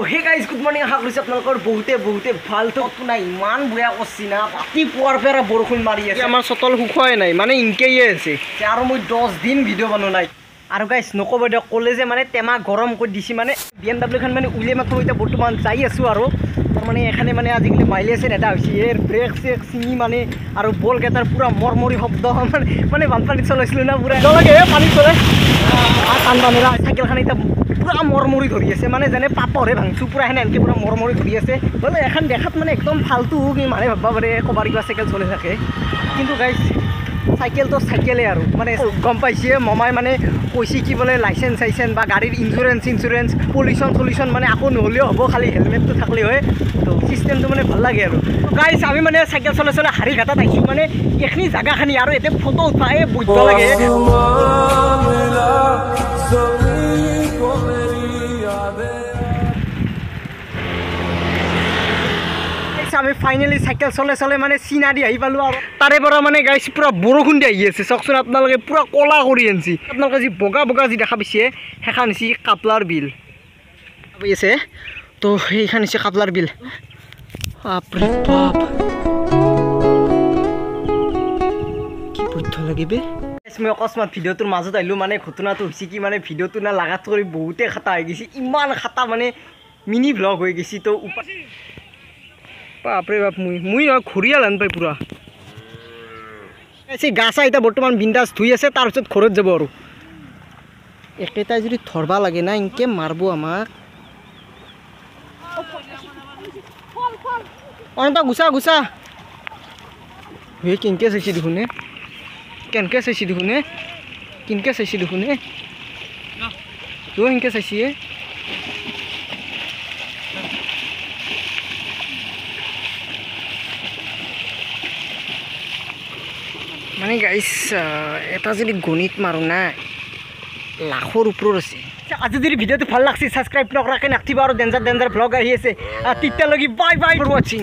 hey guys good morning আশা কৰিছোঁ আপোনালোকৰ বহুতে ভালটো নাই ইমান বেয়া কৰিছি না ৰাতিপুৱাৰ পৰা বৰষুণ মাৰি আছে আমাৰ চটল শুকুৱাই নাই মানে ইনকেয়ে আছে আৰু মই 10 দিন ভিডিঅ' বনোৱা নাই আৰু গাইজ নক'ব দিয়ক ক'লে যে মানে টেমা গৰম কৰি দিছে মানে BMW খান মানে উলিয়াই মাত্ৰ এতিয়া বৰ্তমান যাই আছোঁ আৰু তাৰমানে এখানে মানে আজিকালি মাইলেজ এটা হৈছে এৰ ব্ৰেক চেক চিঙি মানে আৰু বলকেইটাৰ পূৰা মৰমৰি শব্দ মানে বানপানীত চলাইছিলোঁ না পূৰা লাগে পানীত চলে ঠাণ্ডা মেলা চাইকেলখন এতিয়া পুৰা মৰমৰি ধৰি আছে মানে যেনে পাপৰহে ভাঙছোঁ পুৰা সেনে এনেকৈ পুৰা মৰমৰি ধৰি আছে বোলে এখন দেখাত মানে একদম ফাল্টু কি মানে ভাববা পাৰে ক'বাৰ কিবা চাইকেল চলি থাকে কিন্তু গাইজ চাইকেলটো চাইকেলেই আৰু মানে গম পাইছে মমাই মানে কৈছে কি বোলে লাইচেঞ্চ চাইচেঞ্চ বা গাড়ীৰ ইঞ্চুৰেঞ্চ পলিউশ্যন মানে আকৌ নহ'লেও হ'ব খালি হেলমেটটো থাকিলে হয় তো চিষ্টেমটো মানে ভাল লাগে আৰু গাইজ আমি মানে চাইকেল চলাই হাৰি ঘাটাত আহিছোঁ মানে এইখিনি জেগাখিনি আৰু এতিয়া ফটো উঠাই বুজিব লাগে আমি ফাইনেলি চাইকেল চলে মানে চিনাৰী আহি পালোঁ আৰু তাৰে পৰা মানে গাইছ পূৰা বৰষুণ দি আহি আছে চাওকচোন আপোনালোকে পূৰা ক'লা কৰি আনিছে আপোনালোকে যি বগা যি দেখা পাইছে সেইখন হৈছে কাপলাৰ বিল আছে তো সেইখন হৈছে কাপলাৰ বিল বাপৰে বাপ কি বুদ্ধ লাগিব মই অকস্মাত ভিডিঅ'টোৰ মাজত আহিলোঁ মানে ঘটনাটো হৈছে কি মানে ভিডিঅ'টো না লাগাত কৰি বহুতে খাটা হৈ গৈছে ইমান খাটা মানে মিনি ভ্লগ হৈ গৈছে তো বাপৰে বাপ মই ঘূৰিয়াল আন পাই পূৰা গা চা এতিয়া বৰ্তমান বিন্দাছ ধুই আছে তাৰপিছত ঘৰত যাব আৰু একেটাই যদি ধৰবা লাগে না ইনকে মাৰব আমাক অনন্ত গুচা হে কেনকে চাইছে দেখোনে কেনকে চাইছে দেখোনে তই সেনকে চাইছে মানে গাইছ এটা যদি গণিত মাৰোঁ না লাখৰ ওপৰত আছে আজি যদি ভিডিঅ'টো ভাল লাগছে ছাবস্ক্ৰাইব নকৰাকৈ নাথাকিব আৰু ডেঞ্জাৰ ভ্লগ আহি আছে তেতিয়ালৈকে বাই ফৰ ৱাচিং